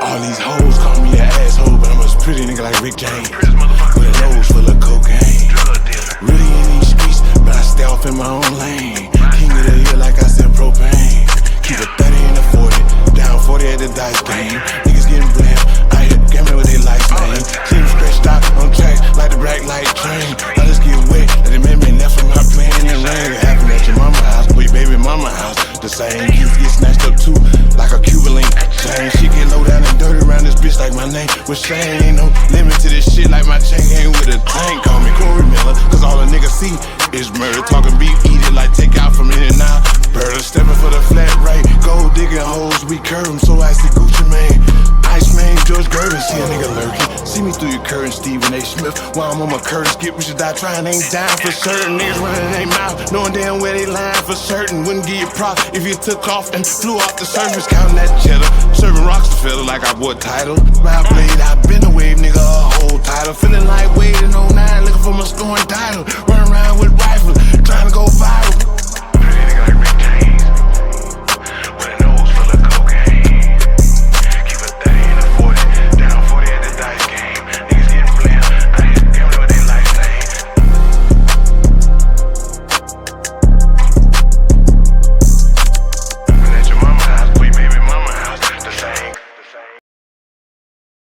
All these hoes call me an asshole, but I'm a pretty nigga like Rick James, with a nose full of cocaine. Really in these streets, but I stay off in my own lane. King of the year like I said propane. Keep a 30 and a 40, down 40 at the dice game. Niggas getting blamed, I hit gamble with they lights, man. Team stretched out on tracks like the black light train. I just get wet, let it make me left from my plane in the rain. It happened at your mama house, or your baby mama house. The same kids get snatched up too, like a Cuban link chain. She get low down and dirty around this bitch like my name was Shane. Ain't no limit to this shit like my chain ain't with a tank. Call me Corey Miller, cause all a nigga see is murder. Talking beef, eat it like take out from in and out. Bird stepping for the flat rate. Gold digging hoes, we curve them, so I see Gucci Mane. Ice man, George Gervin, see a nigga lurking. See me through your curtain, Stephen A. Smith. While I'm on my Curtis, get we should die trying, ain't dying for certain. Niggas running their mouth, knowing damn where they lying for certain. Wouldn't give you prop if you took off and flew off the surface. Counting that cheddar, serving rocks to feel like I bought title. My blade, I been a wave nigga, a whole title. Feeling like Wade in 09, looking for my scoring title.